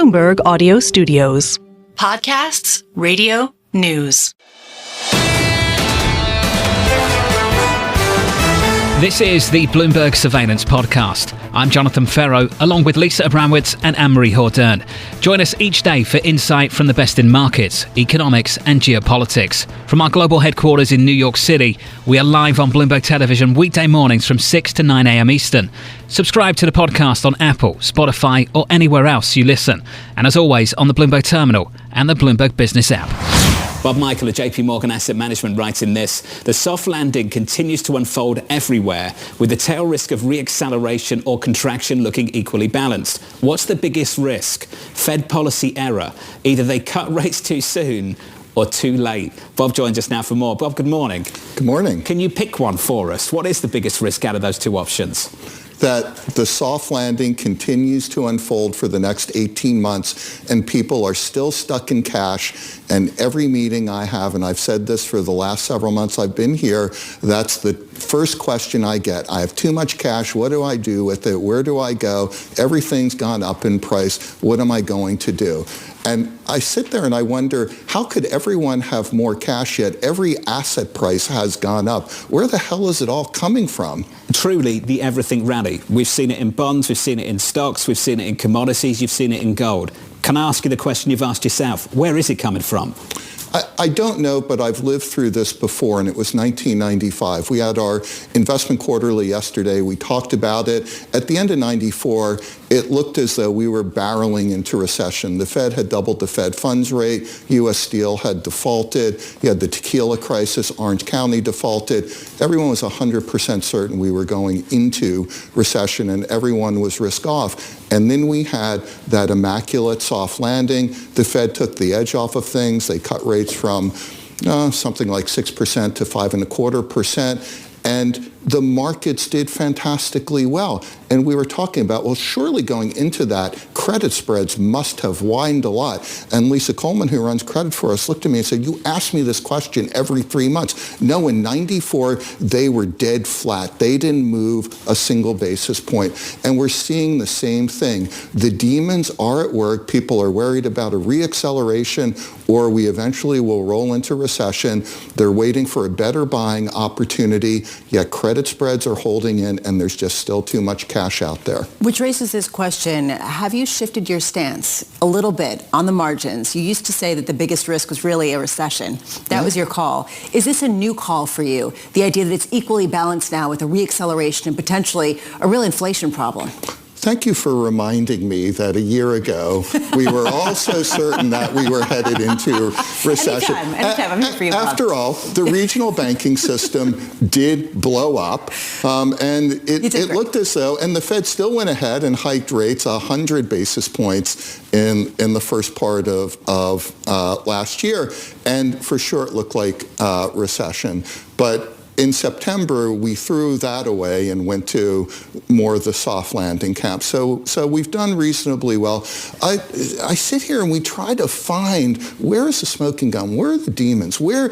Bloomberg Audio Studios. Podcasts, radio, news. This is the Bloomberg Surveillance Podcast. I'm Jon Ferro, along with Lisa Abramowicz and Anne-Marie Hordern. Join us each day for insight from the best in markets, economics and geopolitics. From our global headquarters in New York City, we are live on Bloomberg Television weekday mornings from 6 to 9 a.m. Eastern. Subscribe to the podcast on Apple, Spotify or anywhere else you listen. And as always, on the Bloomberg Terminal and the Bloomberg Business app. Bob Michele at JPMorgan Asset Management writes in this: the soft landing continues to unfold everywhere, with the tail risk of re-acceleration or contraction looking equally balanced. What's the biggest risk? Fed policy error. Either they cut rates too soon or too late. Bob joins us now for more. Bob, good morning. Good morning. Can you pick one for us? What is the biggest risk out of those two options? That the soft landing continues to unfold for the next 18 months and people are still stuck in cash. And every meeting I have, and I've said this for the last several months I've been here, that's the first question I get. I have too much cash. What do I do with it? Where do I go? Everything's gone up in price. What am I going to do? And I sit there and I wonder, how could everyone have more cash yet every asset price has gone up? Where the hell is it all coming from? Truly the everything rally. We've seen it in bonds, we've seen it in stocks, we've seen it in commodities, you've seen it in gold. Can I ask you the question you've asked yourself? Where is it coming from? I don't know, but I've lived through this before, and it was 1995. We had our investment quarterly yesterday. We talked about it. At the end of 94, it looked as though we were barreling into recession. The Fed had doubled the Fed funds rate. U.S. Steel had defaulted. You had the tequila crisis. Orange County defaulted. Everyone was 100% certain we were going into recession, and everyone was risk off. And then we had that immaculate soft landing. The Fed took the edge off of things. They cut rates from something like 6% to 5.25%. And the markets did fantastically well. And we were talking about, well, surely going into that, credit spreads must have widened a lot. And Lisa Coleman, who runs credit for us, looked at me and said, you ask me this question every 3 months. No, in 94, they were dead flat. They didn't move a single basis point. And we're seeing the same thing. The demons are at work. People are worried about a re-acceleration, or we eventually will roll into recession. They're waiting for a better buying opportunity, yet credit spreads are holding in, and there's just still too much cash out there. Which raises this question: have you shifted your stance a little bit on the margins? You used to say that the biggest risk was really a recession. That was your call. Is this a new call for you? The idea that it's equally balanced now with a re-acceleration and potentially a real inflation problem? Thank you for reminding me that a year ago we were all so certain that we were headed into recession. Anytime. I'm here for you, Bob. After all, the regional banking system did blow up, and it looked as though, and the Fed still went ahead and hiked rates 100 basis points in the first part of last year, and for sure it looked like recession. But in September, we threw that away and went to more of the soft landing camp. So we've done reasonably well. I sit here and we try to find, where is the smoking gun? Where are the demons? Where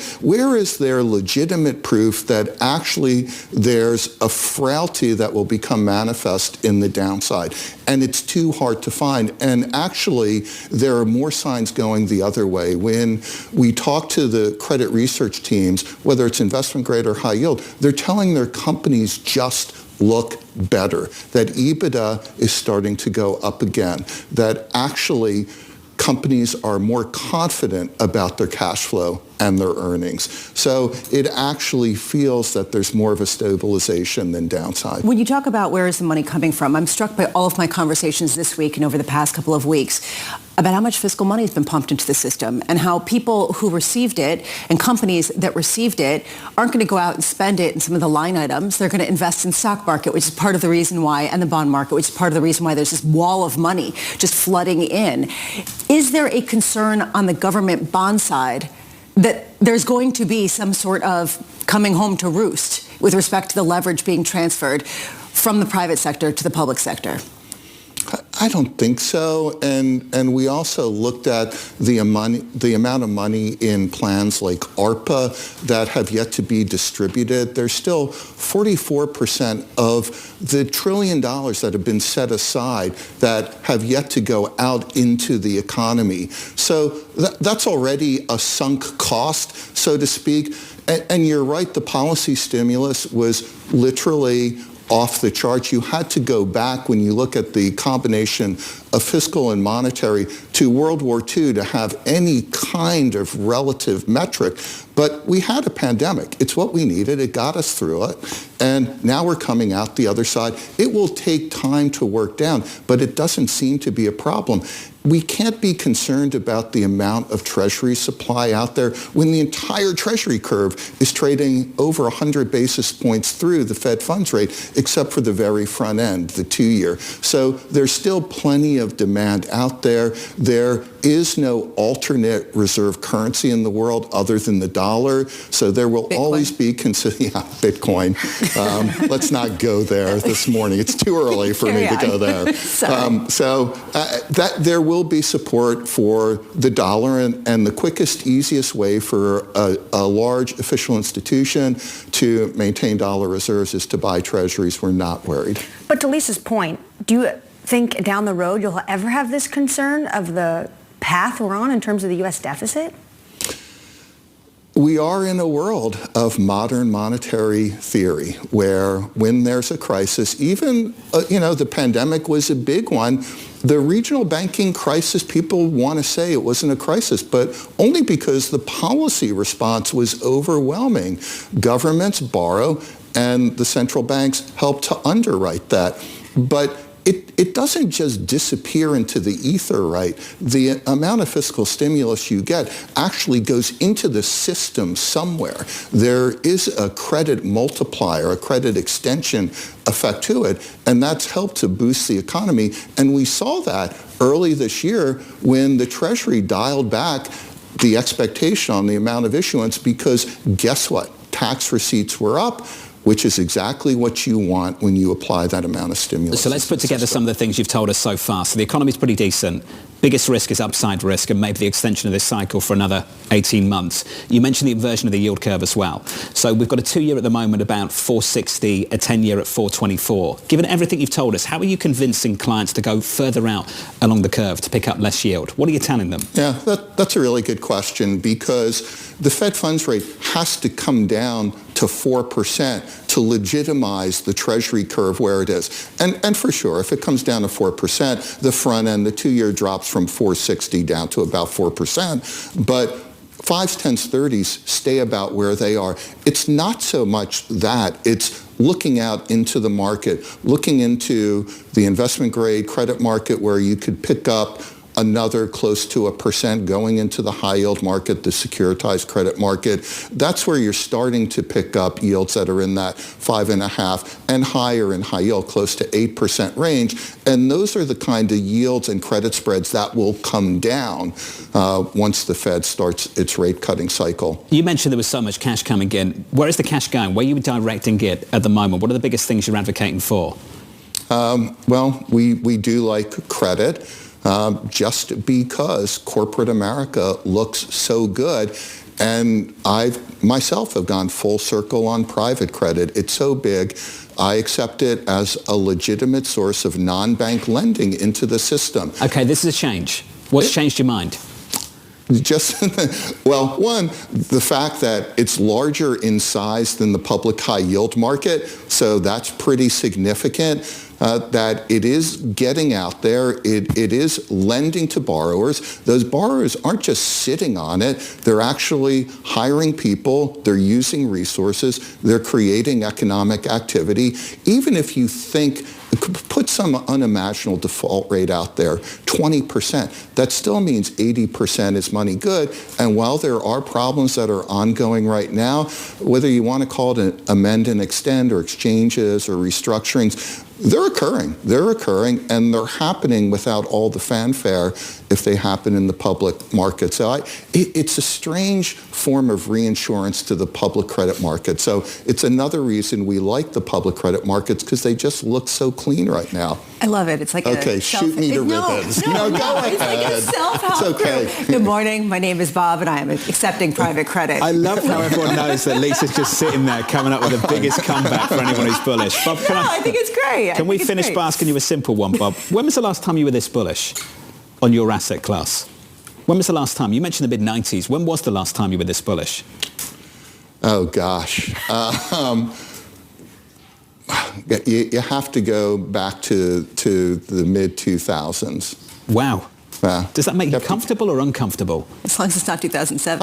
is there legitimate proof that actually there's a frailty that will become manifest in the downside? And it's too hard to find. And actually, there are more signs going the other way. When we talk to the credit research teams, whether it's investment grade or high yield, they're telling their companies just look better, that EBITDA is starting to go up again, that actually companies are more confident about their cash flow and their earnings. So it actually feels that there's more of a stabilization than downside. When you talk about where is the money coming from, I'm struck by all of my conversations this week and over the past couple of weeks about how much fiscal money has been pumped into the system and how people who received it and companies that received it aren't going to go out and spend it in some of the line items. They're going to invest in stock market, which is part of the reason why, and the bond market, which is part of the reason why there's this wall of money just flooding in. Is there a concern on the government bond side that there's going to be some sort of coming home to roost with respect to the leverage being transferred from the private sector to the public sector? I don't think so, and we also looked at the amount of money in plans like ARPA that have yet to be distributed. There's still 44% of the $1 trillion that have been set aside that have yet to go out into the economy. So that's already a sunk cost, so to speak. And you're right, the policy stimulus was literally off the charts. You had to go back, when you look at the combination of fiscal and monetary, to World War II to have any kind of relative metric. But we had a pandemic. It's what we needed. It got us through it. And now we're coming out the other side. It will take time to work down, but it doesn't seem to be a problem. We can't be concerned about the amount of Treasury supply out there when the entire Treasury curve is trading over 100 basis points through the Fed funds rate, except for the very front end, the 2-year. So there's still plenty of demand out there. There is no alternate reserve currency in the world other than the dollar. So there will always be Bitcoin. Let's not go there this morning. It's too early for me to go there. That there will be support for the dollar, and the quickest, easiest way for a large official institution to maintain dollar reserves is to buy treasuries. We're not worried. But to Lisa's point, do you think down the road you'll ever have this concern of the path we're on in terms of the U.S. deficit? We are in a world of modern monetary theory where when there's a crisis, even, the pandemic was a big one. The regional banking crisis, people want to say it wasn't a crisis, but only because the policy response was overwhelming. Governments borrow, and the central banks help to underwrite that. But it doesn't just disappear into the ether, right? The amount of fiscal stimulus you get actually goes into the system somewhere. There is a credit multiplier, a credit extension effect to it, and that's helped to boost the economy. And we saw that early this year when the Treasury dialed back the expectation on the amount of issuance because guess what? Tax receipts were up, which is exactly what you want when you apply that amount of stimulus. So let's put together some of the things you've told us so far. So the economy's pretty decent. Biggest risk is upside risk and maybe the extension of this cycle for another 18 months. You mentioned the inversion of the yield curve as well. So we've got a 2-year at the moment about 460, a 10-year at 424. Given everything you've told us, how are you convincing clients to go further out along the curve to pick up less yield? What are you telling them? Yeah, that's a really good question because the Fed funds rate has to come down to 4% to legitimize the Treasury curve where it is. And for sure, if it comes down to 4%, the front end, the 2-year drops from 460 down to about 4%. But 5s, 10s, 30s stay about where they are. It's not so much that. It's looking out into the market, looking into the investment grade credit market where you could pick up another close to 1% going into the high yield market, the securitized credit market. That's where you're starting to pick up yields that are in that 5.5 and higher in high yield, close to 8% range. And those are the kind of yields and credit spreads that will come down once the Fed starts its rate cutting cycle. You mentioned there was so much cash coming in. Where is the cash going? Where are you directing it at the moment? What are the biggest things you're advocating for? Well, we do like credit. Just because corporate America looks so good. And I myself have gone full circle on private credit. It's so big, I accept it as a legitimate source of non-bank lending into the system. Okay, this is a change. What's changed your mind? Well, one, the fact that it's larger in size than the public high yield market, so that's pretty significant. That it is getting out there, it is lending to borrowers. Those borrowers aren't just sitting on it, they're actually hiring people, they're using resources, they're creating economic activity. Even if you think, put some unimaginable default rate out there, 20%, that still means 80% is money good. And while there are problems that are ongoing right now, whether you want to call it an amend and extend or exchanges or restructurings, they're occurring, and they're happening without all the fanfare if they happen in the public market. So it's a strange form of reinsurance to the public credit market. So it's another reason we like the public credit markets because they just look so clean right now. I love it. It's like okay, shoot me to ribbons. No, go ahead. It's like a self-help group. Good morning. My name is Bob, and I am accepting private credit. I love how everyone knows that Lisa's just sitting there coming up with the biggest comeback for anyone who's bullish. Bob, I think it's great. Can we finish by asking you a simple one, Bob? When was the last time you were this bullish on your asset class? When was the last time? You mentioned the mid-90s. When was the last time you were this bullish? Oh, gosh. You have to go back to the mid-2000s. Wow. Does that make you comfortable or uncomfortable? As long as it's not 2007.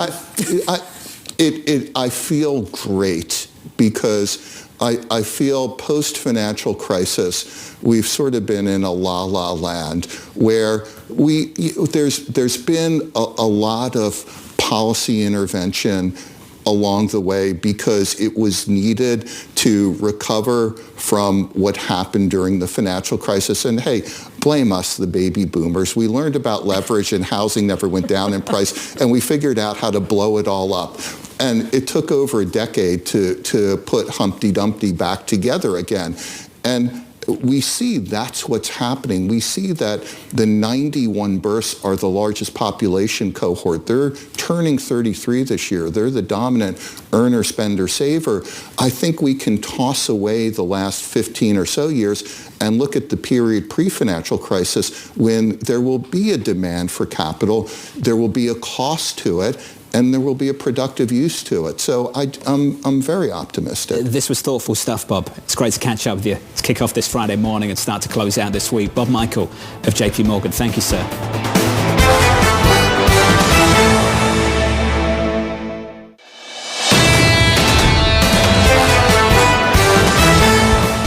I feel great because I feel post-financial crisis, we've sort of been in a la-la land where there's been a lot of policy intervention along the way because it was needed to recover from what happened during the financial crisis. And hey, blame us, the baby boomers. We learned about leverage and housing never went down in price, and we figured out how to blow it all up. And it took over a decade to put Humpty Dumpty back together again. And we see that's what's happening. We see that the 91 births are the largest population cohort. They're turning 33 this year. They're the dominant earner, spender, saver. I think we can toss away the last 15 or so years and look at the period pre-financial crisis when there will be a demand for capital, there will be a cost to it, and there will be a productive use to it. So I'm very optimistic. This was thoughtful stuff, Bob. It's great to catch up with you. Let's kick off this Friday morning and start to close out this week. Bob Michael of JPMorgan, thank you, sir.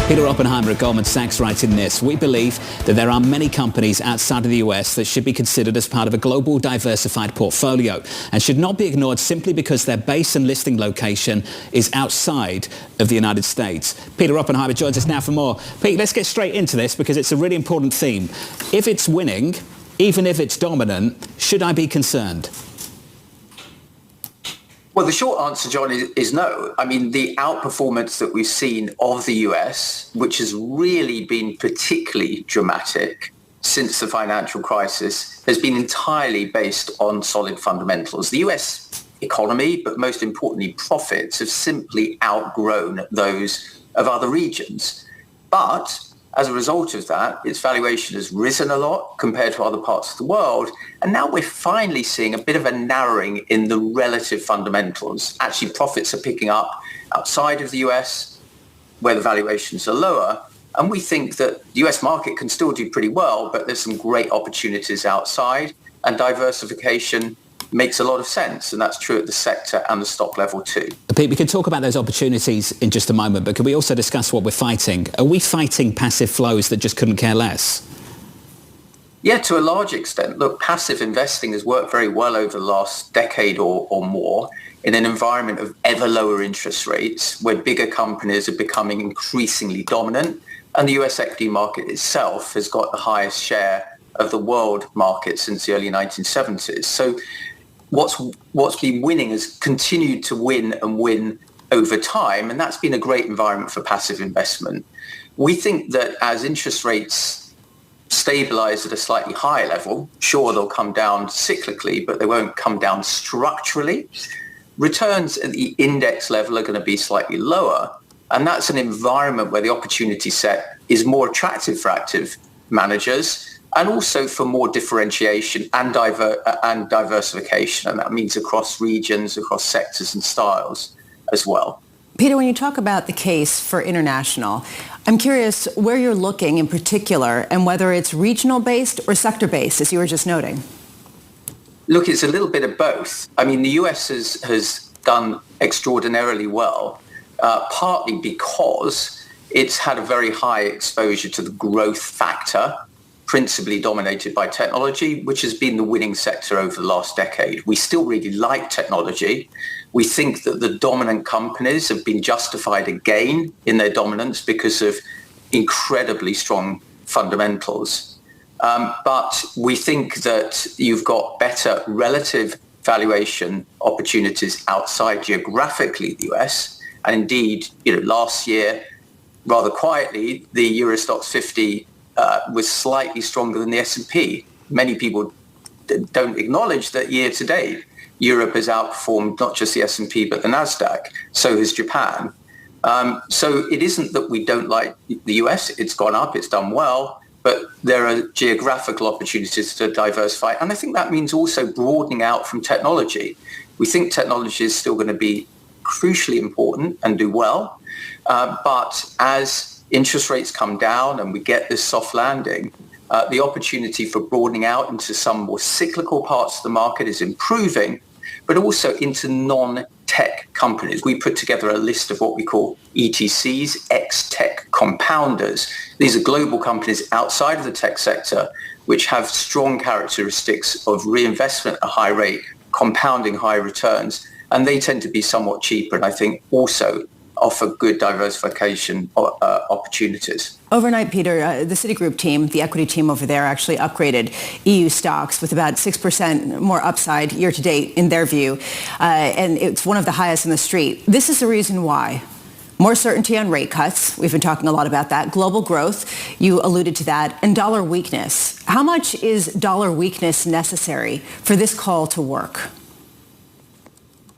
Peter Oppenheimer at Goldman Sachs writes in this: we believe that there are many companies outside of the US that should be considered as part of a global diversified portfolio and should not be ignored simply because their base and listing location is outside of the United States. Peter Oppenheimer joins us now for more. Pete, let's get straight into this because it's a really important theme. If it's winning, even if it's dominant, should I be concerned? Well, the short answer, John, is no. I mean, the outperformance that we've seen of the US, which has really been particularly dramatic since the financial crisis, has been entirely based on solid fundamentals. The US economy, but most importantly, profits, have simply outgrown those of other regions. But as a result of that, its valuation has risen a lot compared to other parts of the world. And now we're finally seeing a bit of a narrowing in the relative fundamentals. Actually, profits are picking up outside of the US, where the valuations are lower. And we think that the US market can still do pretty well, but there's some great opportunities outside, and diversification makes a lot of sense, and that's true at the sector and the stock level too. Pete, we can talk about those opportunities in just a moment, but can we also discuss what we're fighting? Are we fighting passive flows that just couldn't care less? Yeah, to a large extent. Look, passive investing has worked very well over the last decade or more in an environment of ever lower interest rates where bigger companies are becoming increasingly dominant, and the US equity market itself has got the highest share of the world market since the early 1970s. So what's been winning has continued to win and win over time, and that's been a great environment for passive investment. We think that as interest rates stabilize at a slightly higher level, sure, they'll come down cyclically, but they won't come down structurally. Returns at the index level are going to be slightly lower, and that's an environment where the opportunity set is more attractive for active managers, and also for more differentiation and diversification. And that means across regions, across sectors and styles as well. Peter, when you talk about the case for international, I'm curious where you're looking in particular and whether it's regional based or sector based, as you were just noting. Look, it's a little bit of both. I mean, the US has done extraordinarily well, partly because it's had a very high exposure to the growth factor, principally dominated by technology, which has been the winning sector over the last decade. We still really like technology. We think that the dominant companies have been justified again in their dominance because of incredibly strong fundamentals. But we think that you've got better relative valuation opportunities outside geographically the US. And indeed, last year, rather quietly, the Euro Stoxx 50 was slightly stronger than the S&P. Many people don't acknowledge that year to date, Europe has outperformed not just the S&P, but the NASDAQ. So has Japan. So it isn't that we don't like the US. It's gone up. It's done well. But there are geographical opportunities to diversify. And I think that means also broadening out from technology. We think technology is still going to be crucially important and do well. But as interest rates come down and we get this soft landing, the opportunity for broadening out into some more cyclical parts of the market is improving, but also into non-tech companies. We put together a list of what we call ETCs, ex-tech compounders. These are global companies outside of the tech sector, which have strong characteristics of reinvestment at a high rate, compounding high returns, and they tend to be somewhat cheaper and I think also offer good diversification opportunities. Overnight, Peter, the Citigroup team, the equity team over there, actually upgraded EU stocks with about 6% more upside year to date in their view, and it's one of the highest in the street. This is the reason why. More certainty on rate cuts. We've been talking a lot about that. Global growth, you alluded to that, and dollar weakness. How much is dollar weakness necessary for this call to work?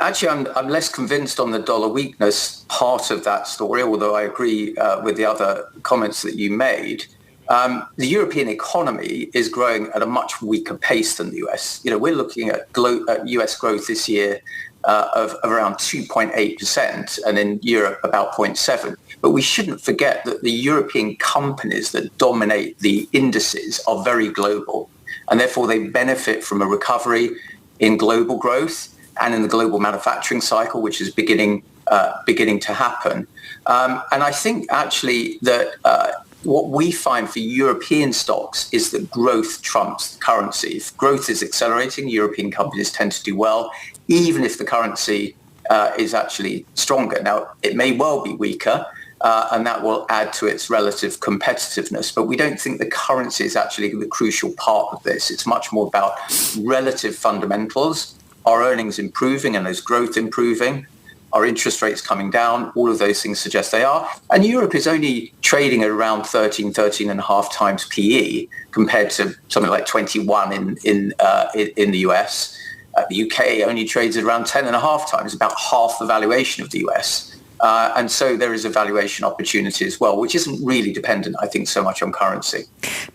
Actually, I'm less convinced on the dollar weakness part of that story, although I agree with the other comments that you made. The European economy is growing at a much weaker pace than the US. You know, we're looking at US growth this year of around 2.8%, and in Europe about 0.7%. But we shouldn't forget that the European companies that dominate the indices are very global, and therefore they benefit from a recovery in global growth and in the global manufacturing cycle, which is beginning to happen. And I think actually that what we find for European stocks is that growth trumps currency. If growth is accelerating, European companies tend to do well, even if the currency is actually stronger. Now, it may well be weaker, and that will add to its relative competitiveness. But we don't think the currency is actually the crucial part of this. It's much more about relative fundamentals. Our earnings improving and there's growth improving, our interest rates coming down, all of those things suggest they are. And Europe is only trading at around 13.5 times PE compared to something like 21 in the US. The UK only trades at around 10.5 times, about half the valuation of the US. And so there is a valuation opportunity as well, which isn't really dependent, I think, so much on currency.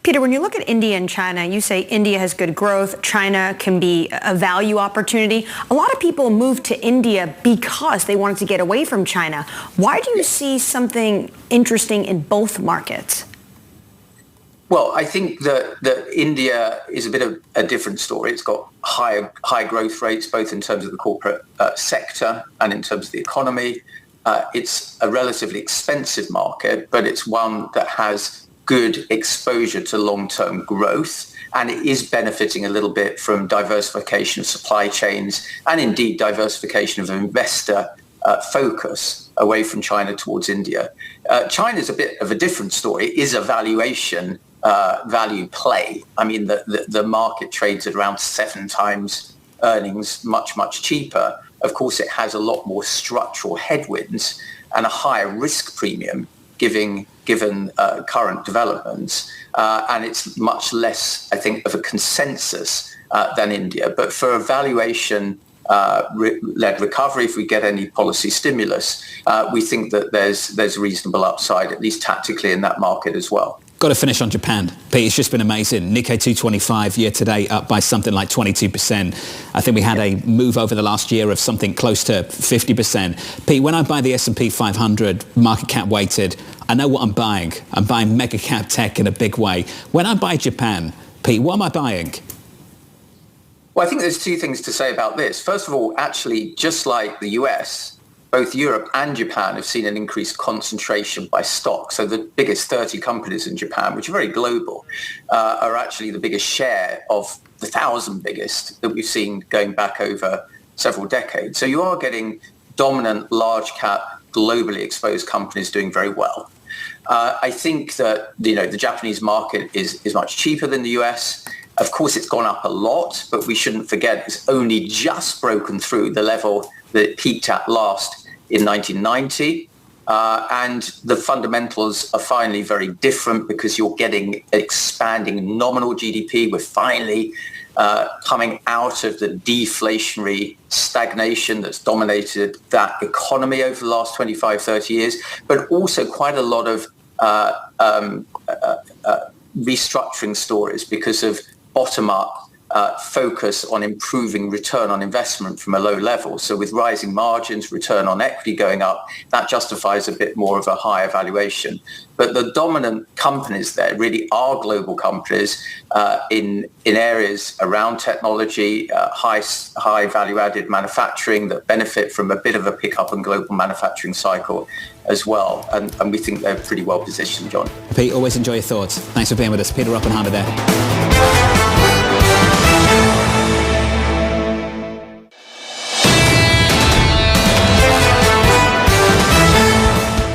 Peter, when you look at India and China, you say India has good growth, China can be a value opportunity. A lot of people moved to India because they wanted to get away from China. Why do you see something interesting in both markets? Well, I think that India is a bit of a different story. It's got high growth rates, both in terms of the corporate sector and in terms of the economy. It's a relatively expensive market, but it's one that has good exposure to long-term growth, and it is benefiting a little bit from diversification of supply chains and indeed diversification of investor focus away from China towards India. China is a bit of a different story. It is a valuation value play. I mean, the market trades at around 7 times earnings, much cheaper. Of course, it has a lot more structural headwinds and a higher risk premium given current developments. And it's much less, I think, of a consensus than India. But for a valuation-led recovery, if we get any policy stimulus, we think that there's reasonable upside, at least tactically, in that market as well. Got to finish on Japan. Pete, it's just been amazing. Nikkei 225 year to date up by something like 22%. I think we had a move over the last year of something close to 50%. Pete, when I buy the S&P 500 market cap weighted, I know what I'm buying. I'm buying mega cap tech in a big way. When I buy Japan, Pete, what am I buying? Well, I think there's 2 things to say about this. First of all, actually, just like the US, both Europe and Japan have seen an increased concentration by stock. So the biggest 30 companies in Japan, which are very global, are actually the biggest share of the 1,000 biggest that we've seen going back over several decades. So you are getting dominant, large cap, globally exposed companies doing very well. I think that the Japanese market is much cheaper than the US. Of course, it's gone up a lot, but we shouldn't forget it's only just broken through the level that it peaked at last in 1990. And the fundamentals are finally very different because you're getting expanding nominal GDP. We're finally coming out of the deflationary stagnation that's dominated that economy over the last 25, 30 years, but also quite a lot of restructuring stories because of bottom-up focus on improving return on investment from a low level. So with rising margins, return on equity going up, that justifies a bit more of a higher valuation. But the dominant companies there really are global companies in areas around technology, high value-added manufacturing that benefit from a bit of a pickup in global manufacturing cycle as well. And we think they're pretty well positioned, John. Pete, always enjoy your thoughts. Thanks for being with us. Peter Oppenheimer there.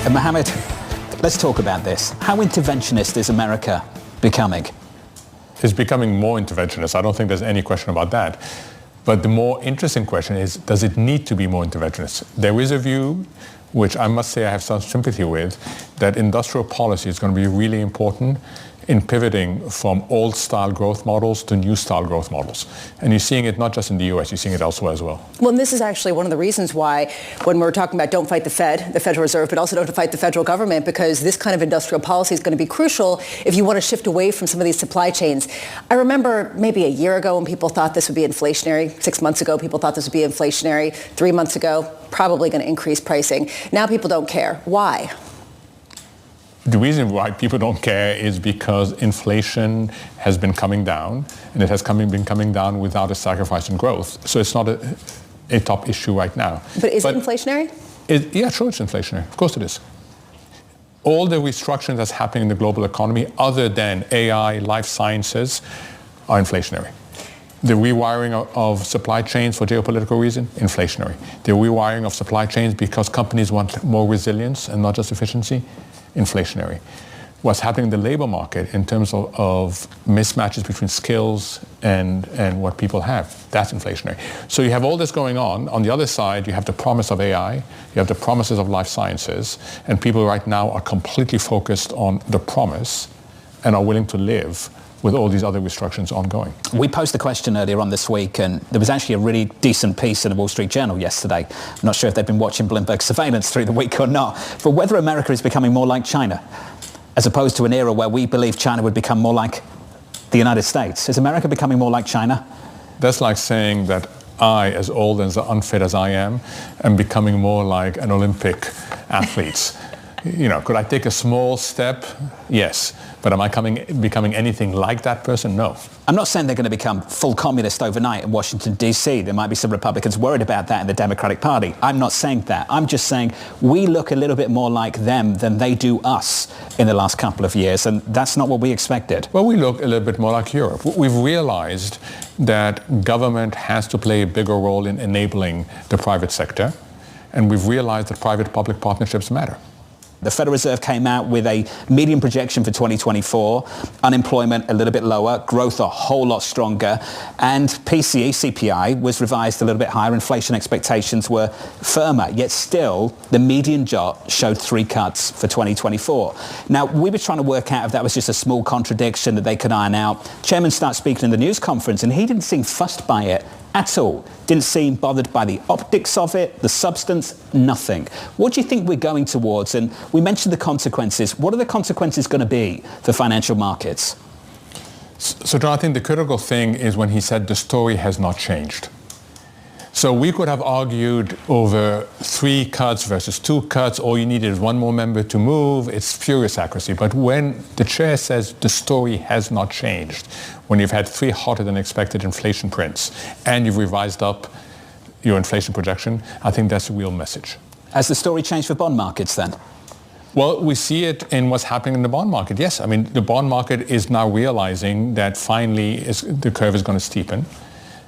And Mohamed, let's talk about this. How interventionist is America becoming? It's becoming more interventionist. I don't think there's any question about that. But the more interesting question is, does it need to be more interventionist? There is a view, which I must say I have some sympathy with, that industrial policy is going to be really important in pivoting from old-style growth models to new-style growth models. And you're seeing it not just in the US, you're seeing it elsewhere as well. Well, and this is actually one of the reasons why, when we're talking about don't fight the Fed, the Federal Reserve, but also don't fight the federal government, because this kind of industrial policy is going to be crucial if you want to shift away from some of these supply chains. I remember maybe a year ago when people thought this would be inflationary. 6 months ago, people thought this would be inflationary. 3 months ago, probably going to increase pricing. Now people don't care. Why? The reason why people don't care is because inflation has been coming down, and it has been coming down without a sacrifice in growth. So it's not a top issue right now. But is it inflationary? Yeah, sure, it's inflationary. Of course it is. All the restructuring that's happening in the global economy, other than AI, life sciences, are inflationary. The rewiring of supply chains for geopolitical reasons, inflationary. The rewiring of supply chains because companies want more resilience and not just efficiency, inflationary. What's happening in the labor market in terms of mismatches between skills and what people have, that's inflationary. So you have all this going on. On the other side, you have the promise of AI, you have the promises of life sciences, and people right now are completely focused on the promise and are willing to live with all these other restrictions ongoing. We posed the question earlier on this week, and there was actually a really decent piece in the Wall Street Journal yesterday. I'm not sure if they've been watching Bloomberg surveillance through the week or not, but whether America is becoming more like China, as opposed to an era where we believe China would become more like the United States. Is America becoming more like China? That's like saying that I, as old and as unfit as I am becoming more like an Olympic athlete. Could I take a small step? Yes. But am I becoming anything like that person? No. I'm not saying they're going to become full communist overnight in Washington, D.C. There might be some Republicans worried about that in the Democratic Party. I'm not saying that. I'm just saying we look a little bit more like them than they do us in the last couple of years, and that's not what we expected. Well, we look a little bit more like Europe. We've realized that government has to play a bigger role in enabling the private sector, and we've realized that private-public partnerships matter. The Federal Reserve came out with a median projection for 2024, unemployment a little bit lower, growth a whole lot stronger, and PCE, CPI, was revised a little bit higher. Inflation expectations were firmer, yet still the median jot showed 3 cuts for 2024. Now, we were trying to work out if that was just a small contradiction that they could iron out. Chairman started speaking in the news conference, and he didn't seem fussed by it at all. Didn't seem bothered by the optics of it, the substance, nothing. What do you think we're going towards? And we mentioned the consequences. What are the consequences going to be for financial markets? So, John, I think the critical thing is when he said the story has not changed. So we could have argued over 3 cuts versus 2 cuts. All you needed is 1 more member to move. It's furious accuracy. But when the chair says the story has not changed, when you've had 3 hotter than expected inflation prints and you've revised up your inflation projection, I think that's a real message. Has the story changed for bond markets then? Well, we see it in what's happening in the bond market. Yes, I mean, the bond market is now realizing that finally the curve is going to steepen.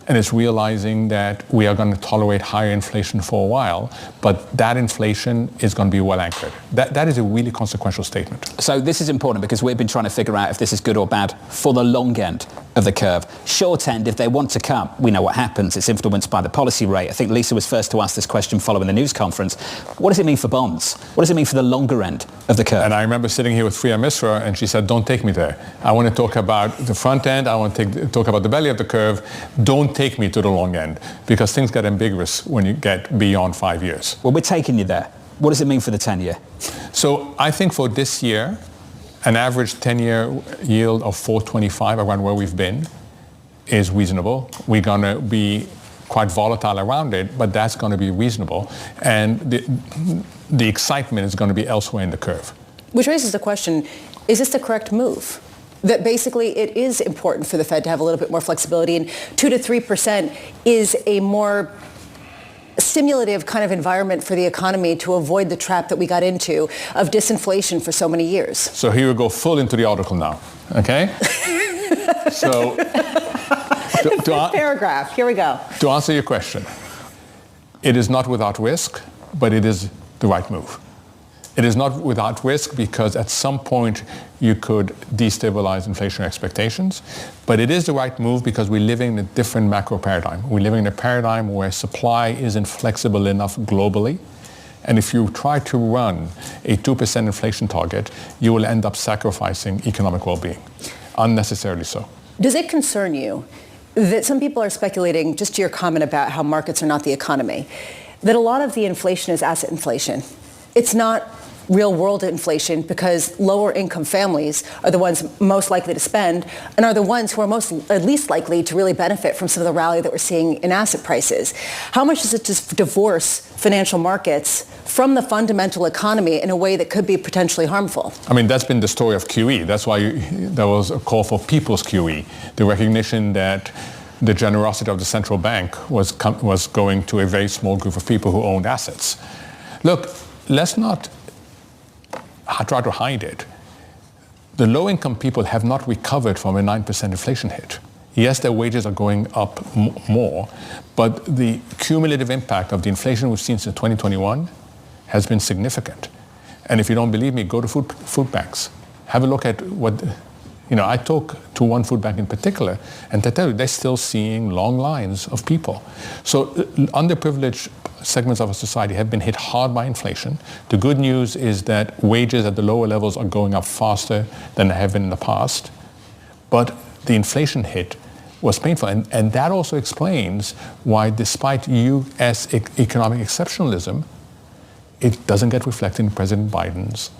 And it's realizing that we are going to tolerate higher inflation for a while, but that inflation is going to be well anchored. That is a really consequential statement. So this is important because we've been trying to figure out if this is good or bad for the long end. of the curve. Short end, if they want to cut, we know what happens. It's influenced by the policy rate. I think Lisa was first to ask this question following the news conference. What does it mean for bonds? What does it mean for the longer end of the curve? And I remember sitting here with Priya Misra, and she said, don't take me there. I want to talk about the front end. I want to talk about the belly of the curve. Don't take me to the long end, because things get ambiguous when you get beyond 5 years. Well, we're taking you there. What does it mean for the 10-year? So I think for this year, an average 10-year yield of 4.25 around where we've been is reasonable. We're going to be quite volatile around it, but that's going to be reasonable. And the excitement is going to be elsewhere in the curve. Which raises the question, is this the correct move? That basically it is important for the Fed to have a little bit more flexibility, and 2 to 3% is a more stimulative kind of environment for the economy to avoid the trap that we got into of disinflation for so many years. So here we go full into the article now, okay? So, paragraph, here we go. To answer your question, it is not without risk, but it is the right move. It is not without risk because at some point you could destabilize inflation expectations, but it is the right move because we're living in a different macro paradigm. We're living in a paradigm where supply isn't flexible enough globally, and if you try to run a 2% inflation target, you will end up sacrificing economic well-being, unnecessarily so. Does it concern you that some people are speculating, just to your comment about how markets are not the economy, that a lot of the inflation is asset inflation? It's not real world inflation because lower income families are the ones most likely to spend and are the ones who are least likely to really benefit from some of the rally that we're seeing in asset prices. How much does it just divorce financial markets from the fundamental economy in a way that could be potentially harmful? I mean, that's been the story of QE. That's why there was a call for people's QE, the recognition that the generosity of the central bank was going to a very small group of people who owned assets. Look, let's not try to hide it. The low-income people have not recovered from a 9% inflation hit. Yes, their wages are going up more, but the cumulative impact of the inflation we've seen since 2021 has been significant. And if you don't believe me, go to food banks. Have a look at what, I talk to one food bank in particular, and they tell you they're still seeing long lines of people. So underprivileged segments of our society have been hit hard by inflation. The good news is that wages at the lower levels are going up faster than they have been in the past. But the inflation hit was painful. And that also explains why, despite U.S. economic exceptionalism, it doesn't get reflected in President Biden's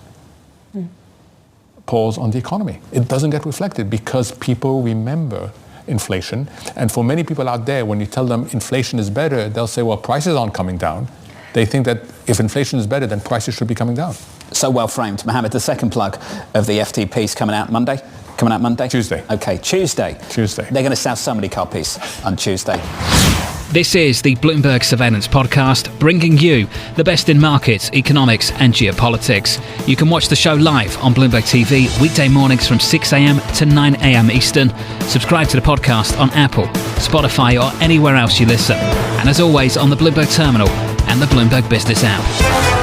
polls on the economy. It doesn't get reflected because people remember inflation. And for many people out there, when you tell them inflation is better, they'll say, well, prices aren't coming down. They think that if inflation is better, then prices should be coming down. So well framed. Mohamed, the second plug of the FT piece coming out Monday? Tuesday. Okay, Tuesday. They're going to sell so many copies on Tuesday. This is the Bloomberg Surveillance Podcast, bringing you the best in markets, economics and geopolitics. You can watch the show live on Bloomberg TV weekday mornings from 6 a.m. to 9 a.m. Eastern. Subscribe to the podcast on Apple, Spotify or anywhere else you listen. And as always, on the Bloomberg Terminal and the Bloomberg Business app.